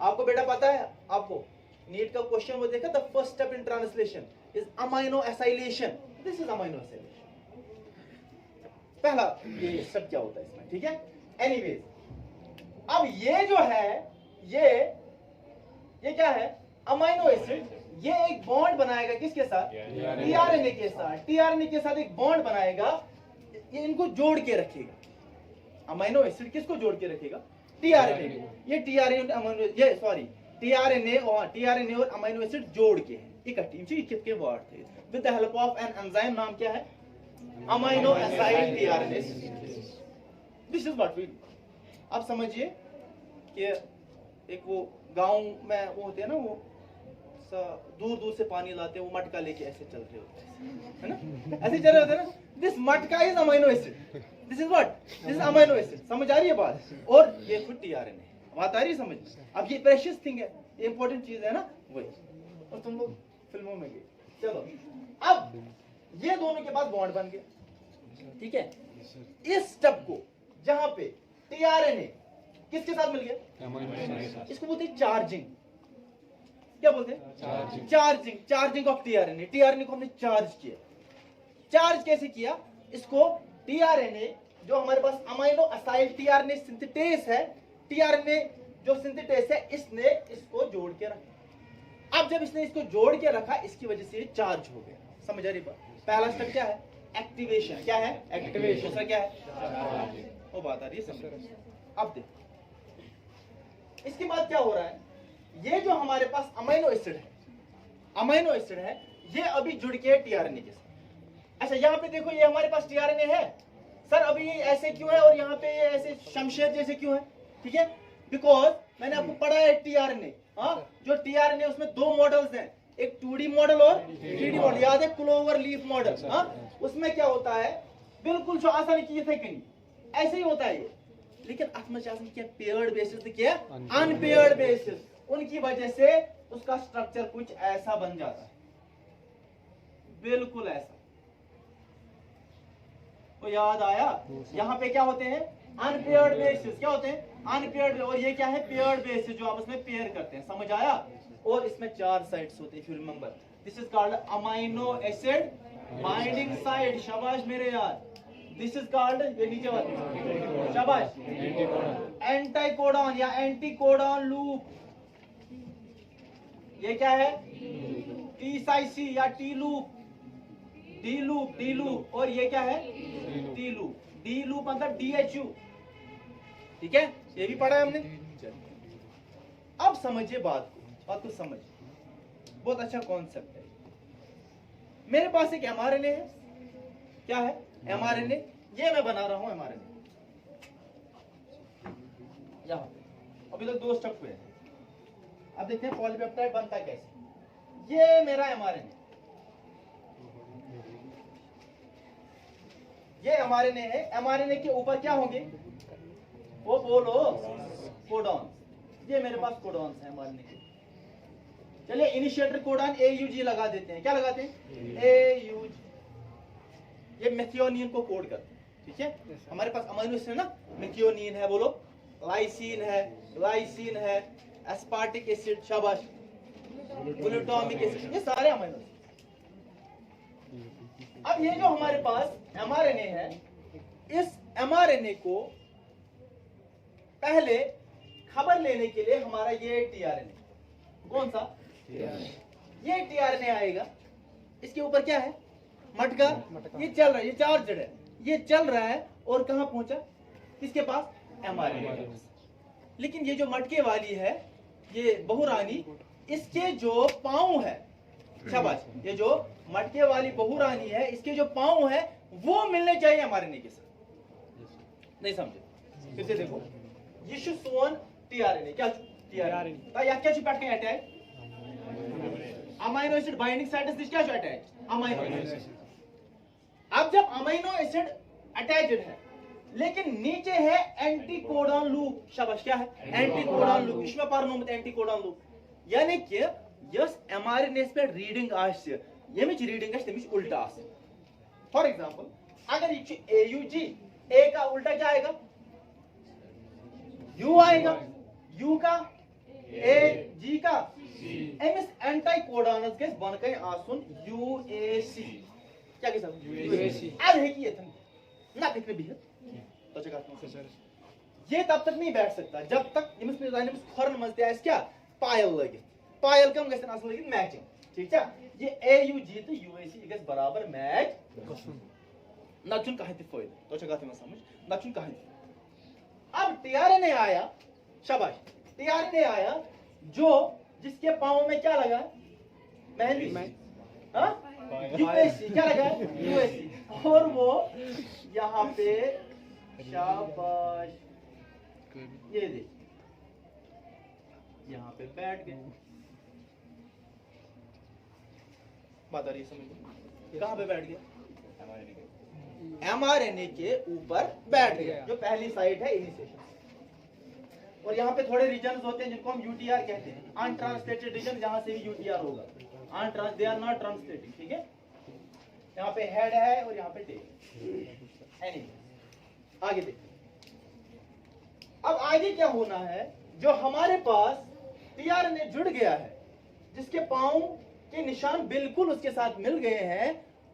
आपको बेटा पता है, आपको नीट का क्वेश्चन वो देखा, the first step in translation is amino acylation, this is amino acylation. पहला ये स्टेप क्या होता है इसमें, ठीक है। एनीवेज, अब ये जो है ये क्या है, अमाइनो एसिड, ये एक बॉन्ड बनाएगा किसके साथ, टीआरएनए के साथ। टीआरएनए के साथ एक बॉन्ड बनाएगा, ये इनको जोड़ के रखेगा। अमाइनो एसिड किसको जोड़ के रखेगा, टीआरएनए को। ये टीआरएनए अमाइनो, ये सॉरी टीआरएनए और अमाइनो एसिड जोड़ के हैं इकट्ठी, जी कितने वर्ड थे, with the help of an enzyme, नाम क्या है, amino acid tRNAs. This is what we do. अब समझिए कि एक वो गांव में वो होते हैं ना, वो दूर दूर से पानी लाते हैं, वो मटका लेके ऐसे चल रहे होते हैं, है ना, ऐसे चल रहे होते हैं ना। दिस मटका is amino acid, this is what, this is amino acid. समझ आ रही है बात, और ये खुद टीआरएनए, बात आ रही है समझ। अब ये प्रेशियस थिंग है, ये इंपॉर्टेंट चीज है ना, वही। और तुम लोग फिल्मों में गए, चलो अब ये दोनों के पास बॉन्ड बन गया, ठीक है। इस स्टेप को जहां पे टीआरएनए किसके साथ मिल गया, इसको बोलते हैं चार्जिंग। क्या बोलते हैं, charging, charging of tRNA. TRNA को हमने चार्ज किया। चार्ज कैसे किया, इसको टीआरएनए जो हमारे पास अमाइनो एसाइल टीआरएनए सिंथेटेस है, टीआरएनए जो सिंथेटेस है, इसने इसको जोड़ के रखा। अब जब इसने इसको जोड़ के रखा, इसकी वजह से ये चार्ज हो गया। समझ आ रही बात। पहला स्टेप क्या है, एक्टिवेशन। क्या है, एक्टिवेशन। दूसरा क्या है, वो बात आ रही है समझ। अब देखो इसके बाद क्या हो रहा है, ये जो हमारे पास अमाइनो एसिड है, अमाइनो एसिड है, ये अभी जुड़ के टीआरएनए के साथ। अच्छा यहाँ पे देखो, ये हमारे पास टीआरएनए है, सर अभी ये ऐसे क्यों है और यहाँ पे ये ऐसे शमशेर जैसे क्यों है, ठीक है, बिकॉज मैंने आपको पढ़ा है टीआरएनए, हाँ, जो टीआरएनए उसमें दो मॉडल्स हैं, एक 2D मॉडल और 3D मॉडल। याद है, क्लोवर लीफ मॉडल, हाँ, उसमें क्या होता है, बिल्कुल जो आसानी की थे कहीं ऐसे ही होता है ये, लेकिन आत्मचासन क्या पेयर्ड बेसिस, क्या अनपेयर्ड बेसिस, उनकी वजह से उसका स्ट्रक्चर कुछ ऐसा बन जाता है, बिल्कुल ऐसा। तो याद आया, यहाँ पे क्या होते हैं, अनपेयर्ड बेसिस। क्या होते हैं, अनपेयर्ड, और ये क्या है, पेयर्ड बेसिस, जो आपस में पेयर करते हैं। समझ आया। और इसमें 4 साइड्स होते हैं, if you remember, this is called amino acid binding side. शाबाश मेरे यार, दिस इज कॉल्ड, ये नीचे वाली, शाबाश, एंटीकोडॉन या एंटीकोडॉन लूप। ये क्या है, टी साइसी या T loop, D loop, D loop. और ये क्या है, टी लूप, डी लूप मतलब DHU, ठीक है, ये भी पढ़ा है हमने। अब समझिए बात को समझ, बहुत अच्छा कॉन्सेप्ट है। मेरे पास एक mRNA है, क्या है, mRNA, ये मैं बना रहा हूं mRNA। यहां अभी तक 2 स्टेप हुए हैं, अब देखते हैं पॉलीपेप्टाइड बनता है कैसे। ये मेरा mRNA, ये mRNA है। mRNA के ऊपर क्या होंगे, वो बोलो, कोडॉन। ये मेरे पास कोडॉन्स हैं mRNA के। चलिए इनिशिएटर कोडॉन AUG लगा देते हैं। क्या लगाते हैं, AUG। ये मेथियोनिन को कोड करते हैं, ठीक है। हमारे पास अमीनो एसिड है ना, मेथियोनिन है, बोलो, लाइसिन है, लाइसिन है, एस्पार्टिक एसिड, शाबाश, ग्लूटामिक एसिड, ये सारे अमीनो एसिड। अब ये जो हमारे पास mRNA है, इस mRNA को पहले खबर लेने के लिए हमारा ये टीआरएनए, कौन सा, ये टीआरएनए आएगा। इसके ऊपर क्या है, मटका, ये चल रहा है, ये चार्जड है, ये चल रहा है, और कहां पहुंचा, किसके पास, mRNA। लेकिन ये जो मटके वाली है, ये बहुरानी, इसके जो पांव है, शाबाश, ये जो मटके वाली बहुरानी है, इसके जो पांव है वो मिलने चाहिए mRNA के साथ। नहीं समझे, फिर से देखो, यीशु सोन टीआरएनए, क्या टीआरएनए या क्या चिपट के attach, amino acid binding site this क्या अटैच, अमीनो एसिड। अब जब अमीनो एसिड अटैच्ड है, लेकिन नीचे है एंटीकोडॉन लूप, शाबाश, क्या है, एंटीकोडॉन लूप, इसमें पारनोमत एंटीकोडॉन लूप, यानी कि यस mRNA पे रीडिंग आसे, यमिच रीडिंग आसे तमिच उल्टा आसे। फॉर एग्जांपल, अगर ये AUG, A का उल्टा क्या आएगा, U आएगा, U का ए जी का एमिस एंटी कोडॉनस गस बन कई आसुन यूएसी क्या के सब यूएसी आज है कि ना देखने भी है तो चेक ये तब तक नहीं बैठ सकता जब तक इमिस में जाने में खरन मज ते क्या पायल लगे पायल कम गसन असल लगे मैचिंग ठीक है ये एयूजी तो यूएसी गस बराबर मैच नचुन कहे थे फायदा तो चेक में समझ नचुन कहे अब टीआरएनए आया शाबाश टीआरएनए आया जो जिसके पांव में क्या लगा मेहंदी यूएससी क्या लगा यूएससी और वो यहाँ पे शाबाश ये देख यहाँ पे बैठ गए बात आ रही है समझ कहाँ पे बैठ गया एमआरएनए के ऊपर बैठ गया जो पहली साइट है इनिशिएशन और यहाँ पे थोड़े रीजन्स होते हैं जिनको हम यूटीआर कहते हैं अनट्रांसलेटेड रीजन जहां से भी यूटीआर होगा दे आर नॉट ट्रांसलेटिंग ठीक है यहाँ पे हेड है और यहाँ पे टेल एनी आगे देखिए अब आगे क्या होना है जो हमारे पास टीआरएनए जुड़ गया है जिसके पांव के निशान बिल्कुल उसके साथ मिल गए हैं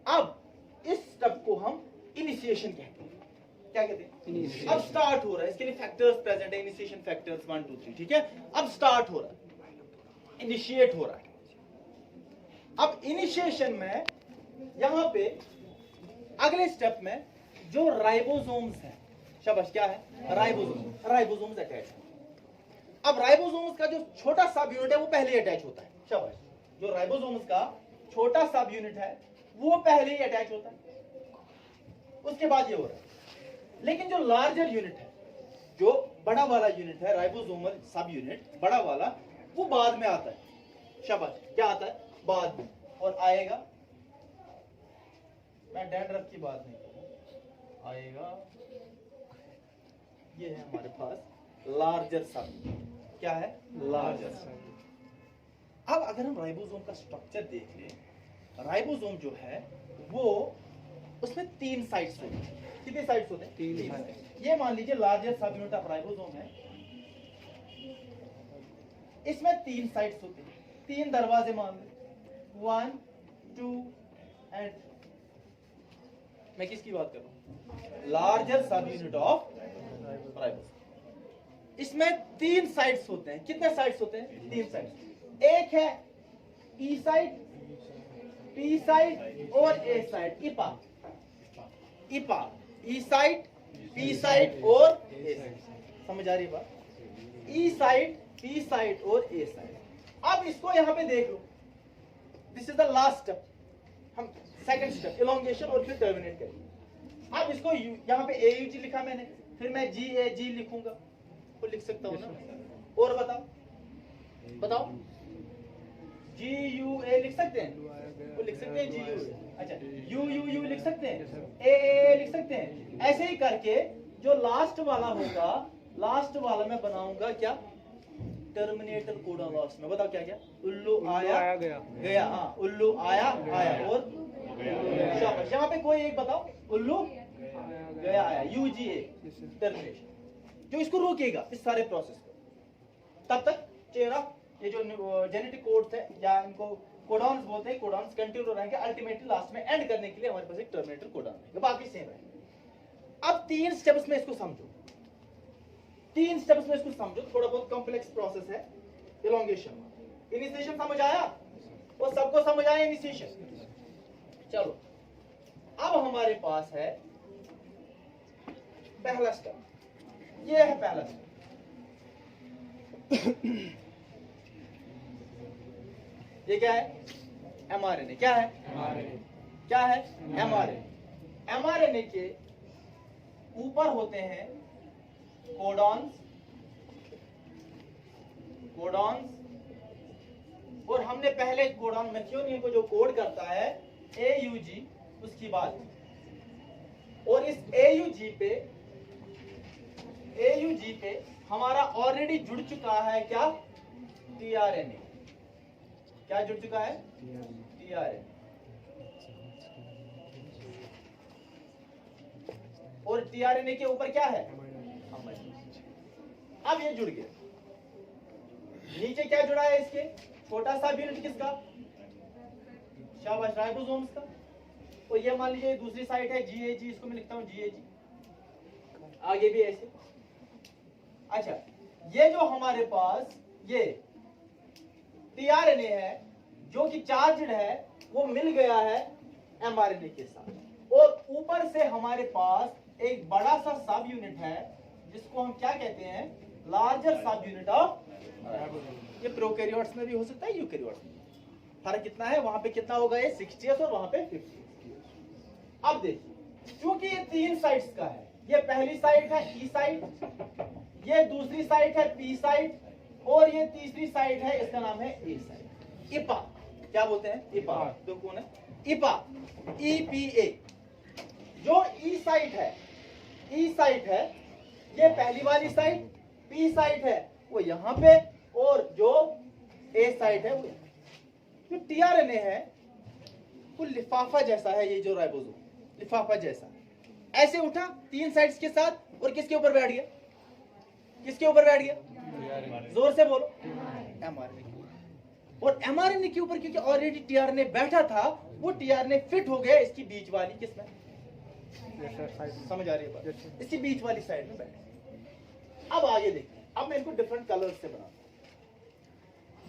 अब इस स्टेप को हम इनिशिएशन कहते हैं क्या कहते हैं अब स्टार्ट हो रहा है इसके लिए फैक्टर्स प्रेजेंट है इनिशिएशन फैक्टर्स 1 2 3 ठीक है अब स्टार्ट हो रहा है इनिशिएट हो रहा है अब इनिशिएशन में यहां पे अगले स्टेप में जो राइबोसोम्स है शाबाश क्या है राइबोसोम्स अटैच अब राइबोसोम्स का जो छोटा सब यूनिट है वो पहले अटैच होता है शाबाश जो राइबोसोम्स का छोटा सब यूनिट है वो पहले ही अटैच होता है उसके बाद ये हो रहा है लेकिन जो लार्जर यूनिट है जो बड़ा वाला यूनिट है राइबोसोमल सब यूनिट बड़ा वाला वो बाद में आता है शाबाश क्या आता है बाद में और आएगा मैं डैंड्रफ की बात नहीं करूं आएगा ये है हमारे पास लार्जर सब क्या है लार्जर सब अब अगर हम राइबोसोम का स्ट्रक्चर देख लें राइबोसोम जो है वो उसमें 3 साइट्स होती हैं कितने साइट्स होते हैं 3 ये मान लीजिए लार्जेस्ट सब यूनिट ऑफ राइबोसोम है इसमें 3 साइट्स होते हैं 3 दरवाजे मान लो 1 2 एंड मैं किसकी बात कर रहा हूं लार्जर सब यूनिट ऑफ राइबोसोम इसमें 3 साइट्स होते हैं कितने साइट्स होते हैं 3 साइट्स एक है ई साइट पी साइट और ए साइट इपा ई साइट पी साइट और ए साइट समझ आ रही है बात ई साइट पी साइट और ए साइट अब इसको यहां पे देख लो this is the last step हम सेकंड स्टेप इलोंगेशन और फिर टर्मिनेट करेंगे अब इसको यहां पे एयूजी लिखा मैंने फिर मैं जी ए जी लिखूंगा वो लिख सकता हूं ना और बताओ जी यू ए लिख सकते हैं वो लिख सकते हैं जी यू अच्छा यू यू यू लिख सकते हैं ए लिख सकते हैं ऐसे ही करके जो लास्ट वाला होगा लास्ट वाला मैं बनाऊंगा क्या टर्मिनेटर कोडन लास्ट में बताओ क्या क्या उल्लू आया गया हाँ उल्लू आया और शाबाश यहाँ पे कोई एक बताओ उल्लू गया आया यूजीए टर्मिनेशन जो इसको रोकेगा इस सारे प्रोसेस को तब तक चेहरा ये जो जेनेटिक कोड्स है या इनको कोडॉन्स बोलते हैं कोडॉन्स कंटिन्यू रहेंगे अल्टीमेटली लास्ट में एंड करने के लिए हमारे पास एक टर्मिनेटर कोडॉन रहेगा बाकी सेम रहेगा अब 3 स्टेप्स में इसको समझो 3 स्टेप्स में इसको समझो थोड़ा बहुत कॉम्प्लेक्स प्रोसेस है इलोंगेशन इनिशिएशन समझ आया वो सबको समझ आया इनिशिएशन चलो अब हमारे पास है पहला स्टेप ये है पहला स्टेप ये क्या है एमआरएनए क्या है क्या है एमआरएनए एमआरएनए के ऊपर होते हैं कोडॉन्स और हमने पहले कोडॉन मेथियोनिन को जो कोड करता है एयूजी उसकी बात और इस एयूजी पे हमारा ऑलरेडी जुड़ चुका है क्या टीआरएनए क्या जुड़ चुका है टीआरएनए और टीआरएनए के ऊपर क्या है अब ये जुड़ गया नीचे क्या जुड़ा है इसके, छोटा सा यूनिट किसका, शाबाश राइबोसोम्स का। और ये मान लीजिए दूसरी साइट है GAG, इसको मैं लिखता हूं GAG, आगे भी ऐसे। अच्छा, ये जो हमारे पास ये tRNA है जो कि चार्जड है, वो मिल गया है mRNA के साथ, और ऊपर से हमारे पास एक बड़ा सा सब यूनिट है जिसको हम क्या कहते हैं, लार्जर सब यूनिट ऑफ। ये प्रोकैरियोट्स में भी हो सकता है, यूकैरियोट्स में। फर्क कितना है, वहां पे कितना होगा, ये 60s और वहां पे 50s। अब देखिए, क्योंकि ये 3 साइट्स का है, ये पहली साइट है E साइट, ये दूसरी साइट है P साइट, और ये तीसरी साइट है, इसका नाम है A साइट। इपा क्या बोलते हैं, इपा। तो कौन है, इपा, EPA। जो E साइट है, E साइट है, ये पहली वाली साइट, P साइट है वो यहां पे, और जो A साइट है वो यहाँ। जो tRNA है वो लिफाफा जैसा है, ये जो राइबोसोम लिफाफा जैसा ऐसे उठा 3 साइड्स के साथ, और किसके ऊपर बैठ गया, किसके ऊपर बैठ गया, जोर से बोलो, mRNA। और mRNA के ऊपर क्योंकि ऑलरेडी tRNA बैठा था, वो tRNA फिट हो गया इसकी बीच वाली किसमें, समझ आ रही है बात, इसकी बीच वाली साइड में बैठे। अब आगे देखिए, अब मैं इनको डिफरेंट कलर्स से बनाता हूं।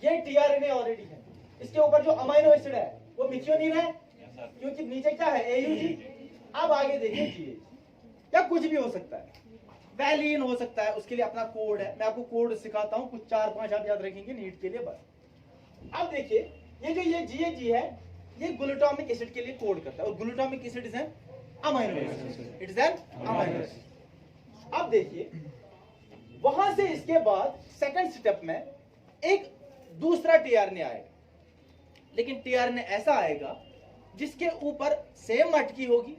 ये tRNA ऑलरेडी है, इसके ऊपर जो अमाइनो एसिड है वो मिथियोनिन है, क्योंकि नीचे क्या है, AUG। अब आगे देखिए GAG, या कुछ भी हो सकता है, वैलिन हो सकता है, उसके लिए अपना कोड है, मैं आपको कोड सिखाता हूं, कुछ 4-5 आप याद रखेंगे नीट के लिए बस। अब देखिए, ये जो ये GAG है, ये ग्लूटामिक एसिड के लिए कोड करता है, और glutamic acid is an amino acid, it is an amino acid. अब देखिए, वहां से इसके बाद सेकंड स्टेप में एक दूसरा tRNA आएगा, लेकिन tRNA ऐसा आएगा जिसके ऊपर सेम मटकी होगी,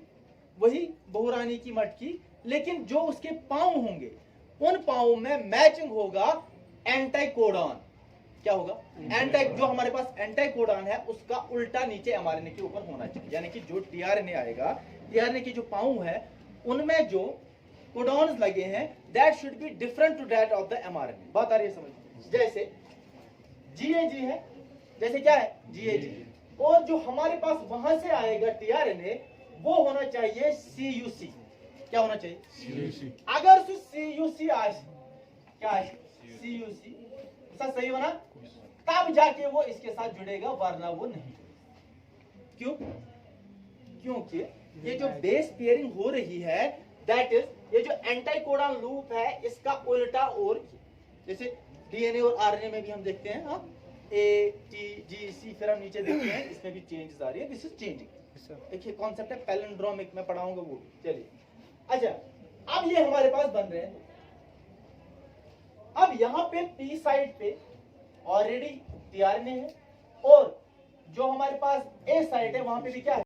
वही बहुरानी की मटकी, लेकिन जो उसके पांव होंगे उन पांव में मैचिंग होगा एंटाइकोडॉन। क्या होगा, एंटाइ, जो हमारे पास एंटाइकोडॉन है उसका उल्टा नीचे mRNA के ऊपर होना चाहिए, यानी कि जो tRNA आएगा, tRNA के जो पांव है उनमें जो कोडॉन्स लगे हैं, that should be different to that of the mRNA। बात आ रही है समझ, जैसे GAG है, जैसे क्या है GAG, और जो हमारे पास वहां से आएगा tRNA वो होना चाहिए CUC। क्या होना चाहिए, CUC। अगर CUC आए, क्या है CUC, सब सही होना, तब जाके वो इसके साथ जुड़ेगा, वरना वो नहीं। क्यों, क्योंकि ये जो बेस पेयरिंग हो रही है, दैट इज, ये जो एंटाइकोडॉन लूप है इसका उल्टा, और जैसे DNA और RNA में भी हम देखते हैं, हाँ, A T G C, फिर हम नीचे देखते हैं इसमें भी चेंजेस आ रही है, दिस इज चेंजिंग। देखिए कॉन्सेप्ट है पैलिंड्रोमिक, में पढ़ाऊंगा वो। चलिए, अच्छा, अब ये हमारे पास बन रहे हैं, अब यहां पे P साइड पे ऑलरेडी tRNA है, और जो हमारे पास A साइड है वहां पे भी क्या है,